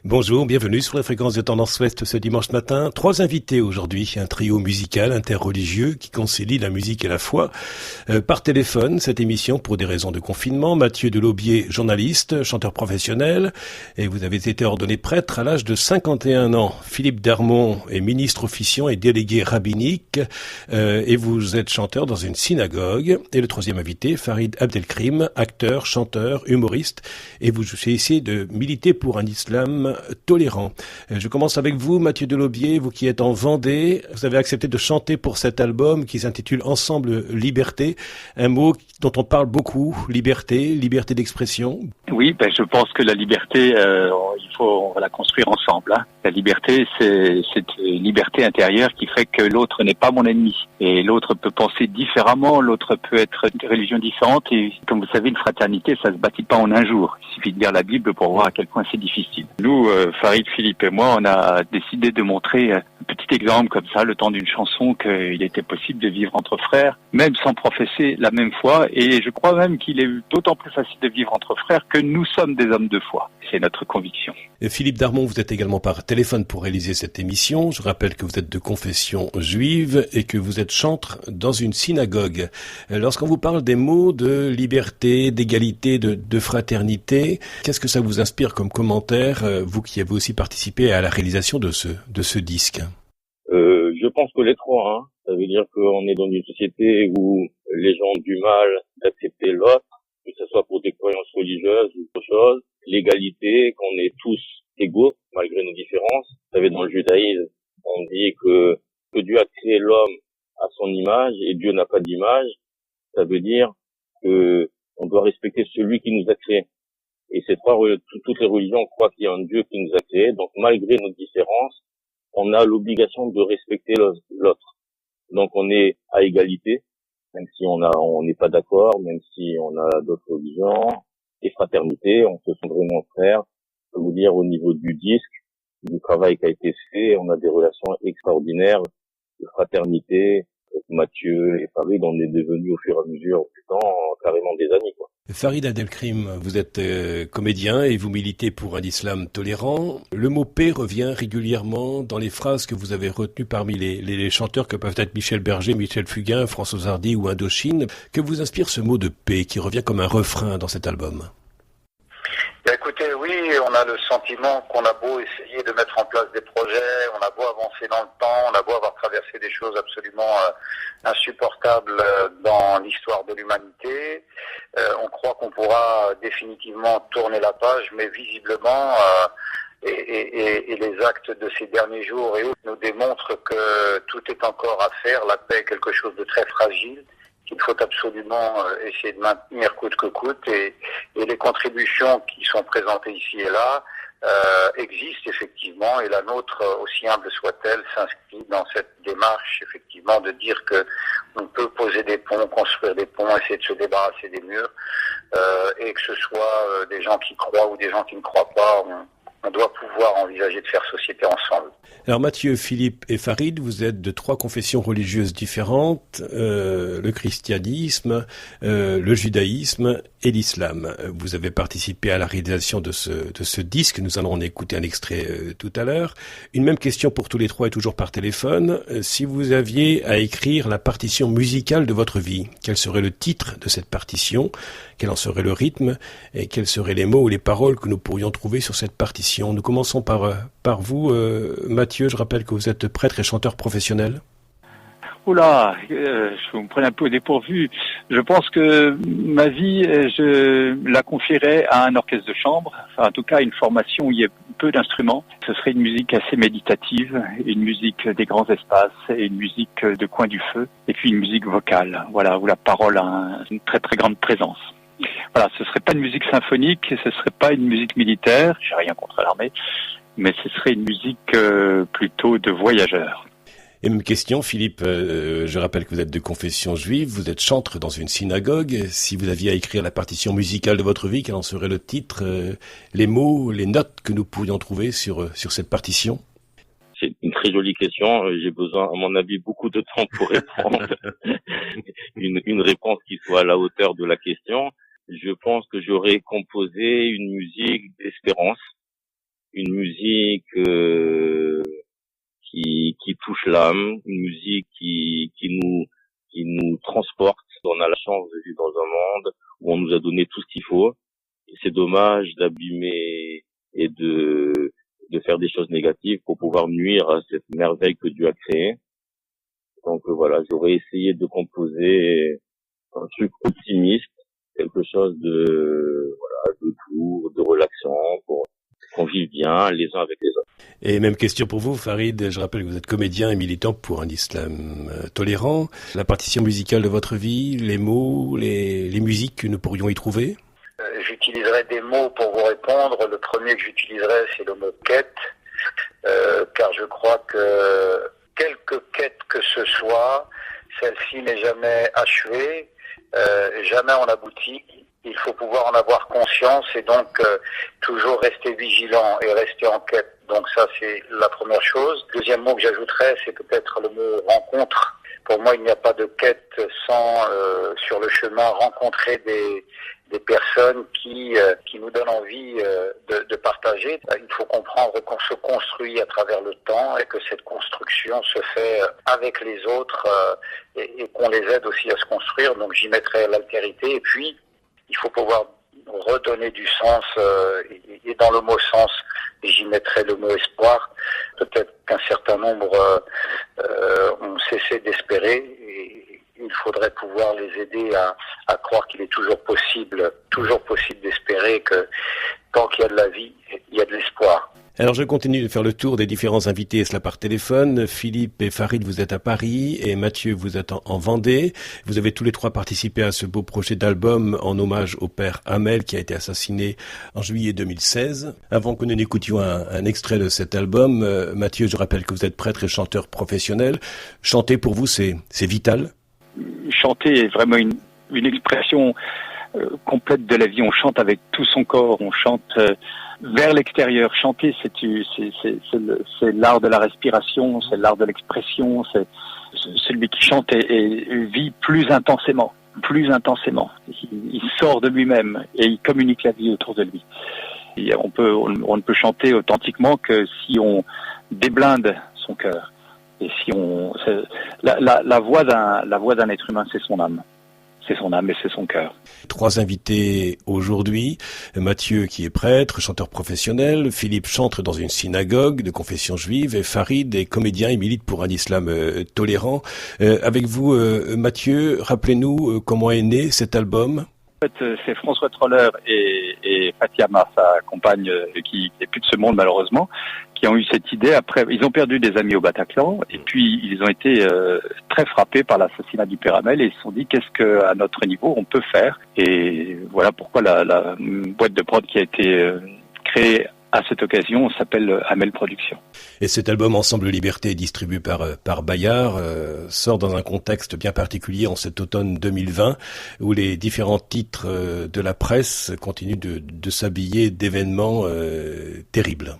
Bonjour, bienvenue sur la fréquence de Tendance Ouest ce dimanche matin. 3 invités aujourd'hui, un trio musical interreligieux qui concilie la musique et la foi. Par téléphone, cette émission pour des raisons de confinement. Mathieu Delaubier, journaliste, chanteur professionnel, et vous avez été ordonné prêtre à l'âge de 51 ans. Philippe Darmon est ministre officiant et délégué rabbinique, et vous êtes chanteur dans une synagogue. Et le troisième invité, Farid Abdelkrim, acteur, chanteur, humoriste, et vous essayez de militer pour un islam tolérant. Je commence avec vous, Mathieu Delaubier, vous qui êtes en Vendée. Vous avez accepté de chanter pour cet album qui s'intitule Ensemble Liberté, un mot dont on parle beaucoup, liberté d'expression. Oui, je pense que la liberté, on va la construire ensemble. La liberté, c'est cette liberté intérieure qui fait que l'autre n'est pas mon ennemi. Et l'autre peut penser différemment, l'autre peut être de religion différente. Et comme vous savez, une fraternité, ça se bâtit pas en un jour. Il suffit de lire la Bible pour voir à quel point c'est difficile. Nous, Farid, Philippe et moi, on a décidé de montrer un petit exemple comme ça, le temps d'une chanson, qu'il était possible de vivre entre frères, même sans professer la même foi. Et je crois même qu'il est d'autant plus facile de vivre entre frères que nous sommes des hommes de foi. C'est notre conviction. Et Philippe Darmon, vous êtes également par téléphone pour réaliser cette émission. Je rappelle que vous êtes de confession juive et que vous êtes chantre dans une synagogue. Lorsqu'on vous parle des mots de liberté, d'égalité, de fraternité, qu'est-ce que ça vous inspire comme commentaire, vous qui avez aussi participé à la réalisation de ce disque? Je pense que les trois, ça veut dire qu'on est dans une société où les gens ont du mal d'accepter l'autre, que ce soit pour des croyances religieuses ou autre chose. L'égalité, qu'on est tous égaux malgré nos différences. Vous savez, dans le judaïsme, on dit que Dieu a créé l'homme à son image et Dieu n'a pas d'image. Ça veut dire que on doit respecter celui qui nous a créés. Et toutes les religions croient qu'il y a un Dieu qui nous a créés. Donc malgré nos différences, on a l'obligation de respecter l'autre. Donc on est à égalité, même si on n'est pas d'accord, même si on a d'autres religions. Et fraternité, on se sent vraiment frères. Je peux vous dire, au niveau du disque, du travail qui a été fait, on a des relations extraordinaires de fraternité. Avec Mathieu et Farid, on est devenus au fur et à mesure du temps carrément des amis, quoi. Farid Abdelkrim, vous êtes comédien et vous militez pour un islam tolérant. Le mot paix revient régulièrement dans les phrases que vous avez retenues parmi les chanteurs que peuvent être Michel Berger, Michel Fugain, François Hardy ou Indochine. Que vous inspire ce mot de paix qui revient comme un refrain dans cet album? Écoutez, oui, on a le sentiment qu'on a beau essayer de mettre en place des projets, on a beau avancer dans le temps, on a beau avoir traversé des choses absolument insupportables dans l'histoire de l'humanité, on croit qu'on pourra définitivement tourner la page, mais visiblement, et les actes de ces derniers jours et autres nous démontrent que tout est encore à faire, la paix est quelque chose de très fragile, qu'il faut absolument essayer de maintenir coûte que coûte, et les contributions qui sont présentées ici et là existent effectivement, et la nôtre, aussi humble soit-elle, s'inscrit dans cette démarche effectivement de dire que on peut poser des ponts, construire des ponts, essayer de se débarrasser des murs, et que ce soit des gens qui croient ou des gens qui ne croient pas, on doit pouvoir envisager de faire société ensemble. Alors Mathieu, Philippe et Farid, vous êtes de 3 confessions religieuses différentes, le christianisme, le judaïsme et l'islam. Vous avez participé à la réalisation de ce disque, nous allons en écouter un extrait tout à l'heure. Une même question pour tous les 3 et toujours par téléphone. Si vous aviez à écrire la partition musicale de votre vie, quel serait le titre de cette partition? Quel en serait le rythme? Et quels seraient les mots ou les paroles que nous pourrions trouver sur cette partition? Nous commençons par vous, Mathieu. Je rappelle que vous êtes prêtre et chanteur professionnel. Oula, je me prends un peu au dépourvu. Je pense que ma vie, je la confierais à un orchestre de chambre, enfin en tout cas une formation où il y a peu d'instruments. Ce serait une musique assez méditative, une musique des grands espaces, et une musique de coin du feu, et puis une musique vocale, voilà, où la parole a une très très grande présence. Voilà, ce serait pas une musique symphonique, ce serait pas une musique militaire, j'ai rien contre l'armée, mais ce serait une musique plutôt de voyageurs. Et même question, Philippe, je rappelle que vous êtes de confession juive, vous êtes chantre dans une synagogue. Si vous aviez à écrire la partition musicale de votre vie, quel en serait le titre, les mots, les notes que nous pourrions trouver sur cette partition? C'est une très jolie question. J'ai besoin, à mon avis, beaucoup de temps pour répondre. une réponse qui soit à la hauteur de la question. Je pense que j'aurais composé une musique d'espérance. une musique qui touche l'âme, une musique qui nous transporte. On a la chance de vivre dans un monde où on nous a donné tout ce qu'il faut. Et c'est dommage d'abîmer et de faire des choses négatives pour pouvoir nuire à cette merveille que Dieu a créée. Donc voilà, j'aurais essayé de composer un truc optimiste, quelque chose de doux, de relaxant, pour qu'on vive bien les uns avec les autres. Et même question pour vous, Farid. Je rappelle que vous êtes comédien et militant pour un islam tolérant. La partition musicale de votre vie, les mots, les musiques que nous pourrions y trouver? J'utiliserai des mots pour vous répondre. Le premier que j'utiliserai, c'est le mot quête, car je crois que quelque quête que ce soit, celle-ci n'est jamais achevée, jamais en aboutit. Il faut pouvoir en avoir conscience et donc toujours rester vigilant et rester en quête. Donc ça, c'est la première chose. Deuxième mot que j'ajouterais, c'est peut-être le mot rencontre. Pour moi, il n'y a pas de quête sans, sur le chemin, rencontrer des personnes qui nous donnent envie de partager. Il faut comprendre qu'on se construit à travers le temps et que cette construction se fait avec les autres et qu'on les aide aussi à se construire. Donc j'y mettrai l'altérité. Et puis, il faut pouvoir redonner du sens et dans le mot sens, j'y mettrai le mot espoir. Peut-être qu'un certain nombre ont cessé d'espérer et il faudrait pouvoir les aider à croire qu'il est toujours possible d'espérer, que tant qu'il y a de la vie, il y a de l'espoir. Alors je continue de faire le tour des différents invités, et cela par téléphone. Philippe et Farid, vous êtes à Paris et Mathieu, vous êtes en Vendée. Vous avez tous les trois participé à ce beau projet d'album en hommage au père Hamel qui a été assassiné en juillet 2016. Avant que nous n'écoutions un extrait de cet album, Mathieu, je rappelle que vous êtes prêtre et chanteur professionnel. Chanter pour vous, c'est vital? Chanter est vraiment une expression complète de la vie. On chante avec tout son corps, on chante vers l'extérieur. Chanter, c'est l'art de la respiration, c'est l'art de l'expression. C'est celui qui chante et vit plus intensément. Il sort de lui-même et il communique la vie autour de lui. Et on ne peut chanter authentiquement que si on déblinde son cœur. Et si la voix d'un être humain, c'est son âme. C'est son âme et c'est son cœur. Trois invités aujourd'hui. Mathieu qui est prêtre, chanteur professionnel. Philippe chante dans une synagogue de confession juive. Et Farid est comédien et milite pour un islam tolérant. Avec vous, Mathieu, rappelez-nous comment est né cet album. En fait, c'est François Troller et Fatiama, sa compagne, qui n'est plus de ce monde malheureusement, qui ont eu cette idée. Après, ils ont perdu des amis au Bataclan et puis ils ont été très frappés par l'assassinat du père Hamel et ils se sont dit qu'est-ce que à notre niveau on peut faire. Et voilà pourquoi la boîte de prod qui a été créée à cette occasion s'appelle Hamel Productions. Et cet album Ensemble Liberté, distribué par Bayard, sort dans un contexte bien particulier en cet automne 2020, où les différents titres de la presse continuent de s'habiller d'événements terribles.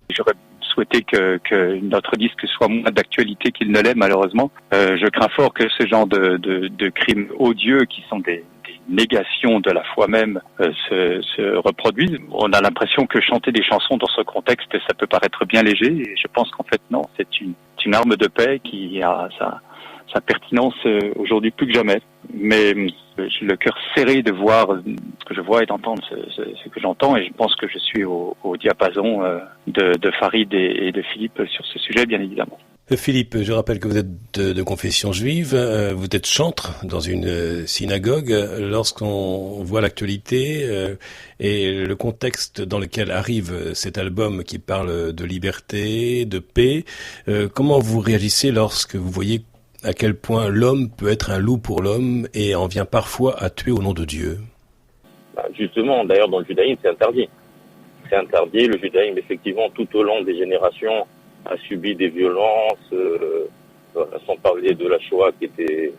J'aurais souhaité que notre disque soit moins d'actualité qu'il ne l'est, malheureusement. Je crains fort que ce genre de crimes odieux qui sont des négation de la foi même se reproduisent. On a l'impression que chanter des chansons dans ce contexte, ça peut paraître bien léger, et je pense qu'en fait non, c'est une arme de paix qui a sa pertinence aujourd'hui plus que jamais. Mais j'ai le cœur serré de voir ce que je vois et d'entendre ce que j'entends, et je pense que je suis au diapason de Farid et de Philippe sur ce sujet, bien évidemment. Philippe, je rappelle que vous êtes de confession juive, vous êtes chantre dans une synagogue. Lorsqu'on voit l'actualité et le contexte dans lequel arrive cet album qui parle de liberté, de paix, comment vous réagissez lorsque vous voyez à quel point l'homme peut être un loup pour l'homme et en vient parfois à tuer au nom de Dieu? Justement, d'ailleurs dans le judaïsme c'est interdit. C'est interdit, le judaïsme effectivement tout au long des générations a subi des violences, sans parler de la Shoah qui était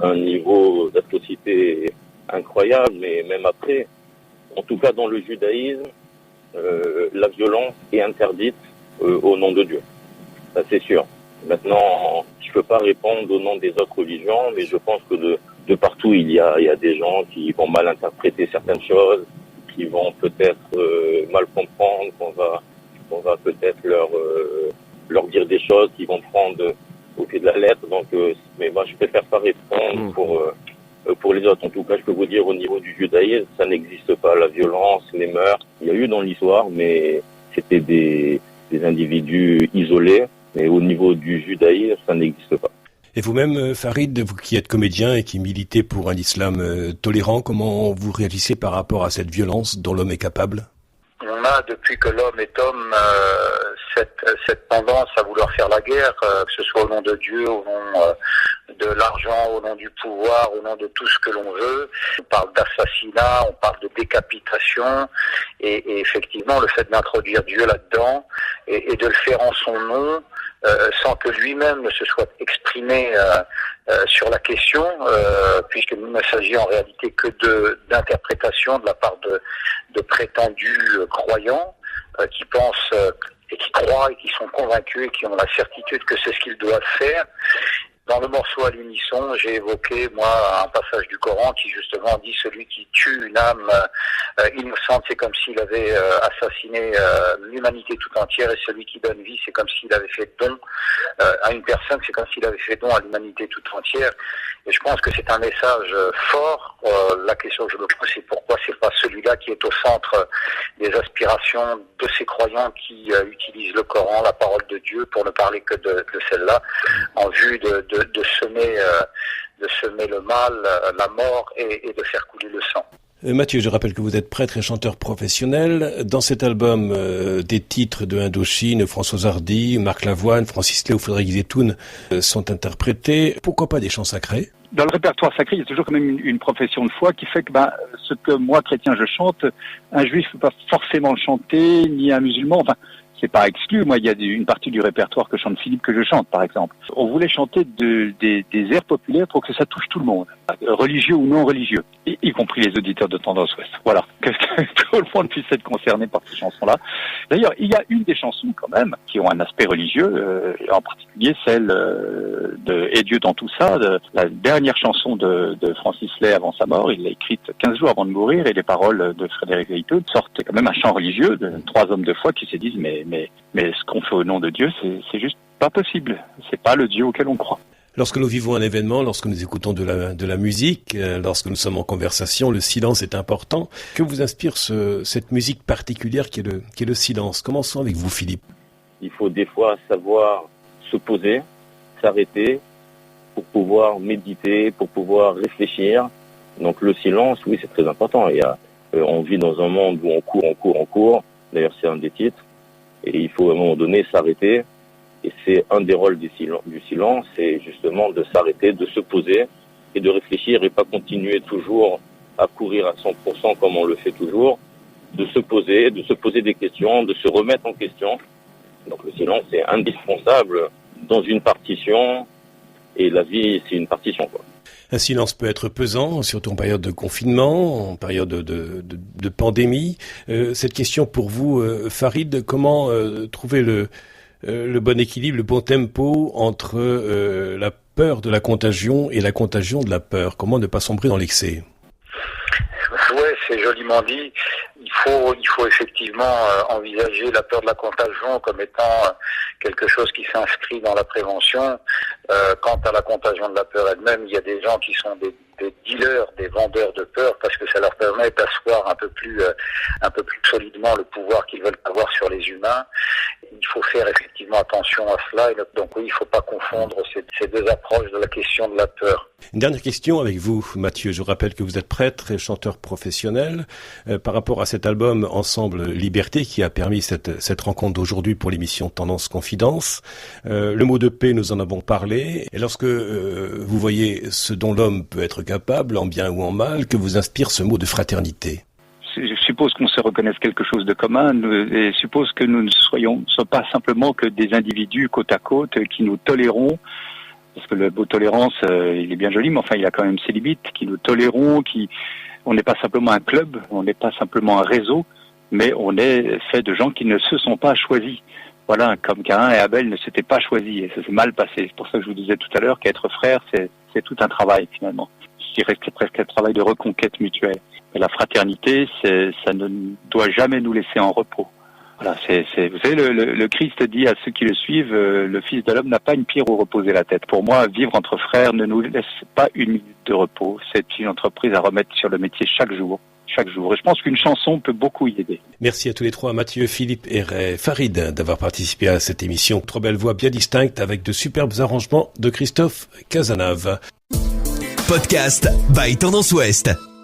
un niveau d'atrocité incroyable, mais même après, en tout cas dans le judaïsme, la violence est interdite au nom de Dieu. Ça c'est sûr. Maintenant, je peux pas répondre au nom des autres religions, mais je pense que de partout il y a des gens qui vont mal interpréter certaines choses, qui vont peut-être mal comprendre qu'on va choses qui vont prendre au pied de la lettre. Donc, mais moi, je préfère pas répondre pour les autres. En tout cas, je peux vous dire, au niveau du judaïsme, ça n'existe pas. La violence, les meurtres, il y a eu dans l'histoire, mais c'était des individus isolés. Mais au niveau du judaïsme, ça n'existe pas. Et vous-même, Farid, vous qui êtes comédien et qui militez pour un islam tolérant, comment vous réagissez par rapport à cette violence dont l'homme est capable ? On a, depuis que l'homme est homme, cette tendance à vouloir faire la guerre, que ce soit au nom de Dieu, au nom de l'argent, au nom du pouvoir, au nom de tout ce que l'on veut. On parle d'assassinat, on parle de décapitation, et effectivement, le fait d'introduire Dieu là-dedans et de le faire en son nom, sans que lui-même ne se soit exprimé sur la question, puisqu'il ne s'agit en réalité que d'interprétation de la part de prétendus croyants qui pensent et qui croient et qui sont convaincus et qui ont la certitude que c'est ce qu'ils doivent faire. Dans le morceau à l'unisson, j'ai évoqué, moi, un passage du Coran qui, justement, dit « Celui qui tue une âme innocente, c'est comme s'il avait assassiné l'humanité tout entière, et celui qui donne vie, c'est comme s'il avait fait don à une personne, c'est comme s'il avait fait don à l'humanité tout entière. » Et je pense que c'est un message fort. La question que je me pose, c'est pourquoi c'est pas celui-là qui est au centre des aspirations de ces croyants qui utilisent le Coran, la parole de Dieu, pour ne parler que de celle-là, en vue de semer le mal, la mort et de faire couler le sang. Mathieu, je rappelle que vous êtes prêtre et chanteur professionnel. Dans cet album, des titres de Indochine, Françoise Hardy, Marc Lavoine, Francis Léo, Frédéric Zetoun sont interprétés. Pourquoi pas des chants sacrés ? Dans le répertoire sacré, il y a toujours quand même une profession de foi qui fait que ce que moi, chrétien, je chante, un juif ne peut pas forcément le chanter, ni un musulman. Enfin, c'est pas exclu. Moi, il y a une partie du répertoire que chante Philippe que je chante, par exemple. On voulait chanter des airs populaires pour que ça touche tout le monde, religieux ou non religieux, y compris les auditeurs de Tendance Ouest. Voilà, que tout le monde puisse être concerné par ces chansons-là. D'ailleurs, il y a une des chansons quand même qui ont un aspect religieux, en particulier celle de Et Dieu dans tout ça, la dernière chanson de Francis Lay avant sa mort. Il l'a écrite 15 jours avant de mourir, et les paroles de Frédéric Zetoun sortent quand même un chant religieux de 3 hommes de foi qui se disent mais ce qu'on fait au nom de Dieu, c'est juste pas possible. C'est pas le Dieu auquel on croit. Lorsque nous vivons un événement, lorsque nous écoutons de la musique, lorsque nous sommes en conversation, le silence est important. Que vous inspire cette musique particulière qui est le silence ? Commençons avec vous, Philippe. Il faut des fois savoir se poser, s'arrêter pour pouvoir méditer, pour pouvoir réfléchir. Donc le silence, oui, c'est très important. On vit dans un monde où on court. D'ailleurs, c'est un des titres. Et il faut à un moment donné s'arrêter. Et c'est un des rôles du silence, c'est justement de s'arrêter, de se poser et de réfléchir et pas continuer toujours à courir à 100% comme on le fait toujours, de se poser des questions, de se remettre en question. Donc le silence est indispensable dans une partition, et la vie, c'est une partition, quoi. Un silence peut être pesant, surtout en période de confinement, en période de pandémie. Cette question pour vous, Farid, comment trouver le bon équilibre, le bon tempo entre la peur de la contagion et la contagion de la peur? Comment ne pas sombrer dans l'excès? Ouais, c'est joliment dit. Il faut effectivement envisager la peur de la contagion comme étant quelque chose qui s'inscrit dans la prévention. Quant à la contagion de la peur elle-même, il y a des gens qui sont des dealers, des vendeurs de peur, parce que ça leur permet d'asseoir un peu plus solidement le pouvoir qu'ils veulent avoir sur les humains. Il faut faire effectivement attention à cela. Et donc oui, il ne faut pas confondre ces deux approches de la question de la peur. Une dernière question avec vous, Mathieu. Je rappelle que vous êtes prêtre et chanteur professionnel. Par rapport à cet album Ensemble Liberté qui a permis cette rencontre d'aujourd'hui pour l'émission Tendance Confidence, le mot de paix, nous en avons parlé. Et lorsque vous voyez ce dont l'homme peut être capable, en bien ou en mal, que vous inspire ce mot de fraternité? Je suppose qu'on se reconnaisse quelque chose de commun, et suppose que nous ne soyons pas simplement que des individus côte à côte qui nous tolérons, parce que le mot tolérance, il est bien joli, mais enfin il a quand même ses limites, qui nous tolérons, on n'est pas simplement un club, on n'est pas simplement un réseau, mais on est fait de gens qui ne se sont pas choisis. Voilà, comme Caïn et Abel ne s'étaient pas choisis, et ça s'est mal passé. C'est pour ça que je vous disais tout à l'heure qu'être frère, c'est tout un travail finalement. Je dirais que c'est presque un travail de reconquête mutuelle. Et la fraternité, ça ne doit jamais nous laisser en repos. Voilà, vous savez, le Christ dit à ceux qui le suivent, le Fils de l'homme n'a pas une pierre où reposer la tête. Pour moi, vivre entre frères ne nous laisse pas une minute de repos. C'est une entreprise à remettre sur le métier chaque jour. Et je pense qu'une chanson peut beaucoup y aider. Merci à tous les trois, Mathieu, Philippe et Farid, d'avoir participé à cette émission. 3 belles voix bien distinctes avec de superbes arrangements de Christophe Cazenave. Podcast by Tendance Ouest.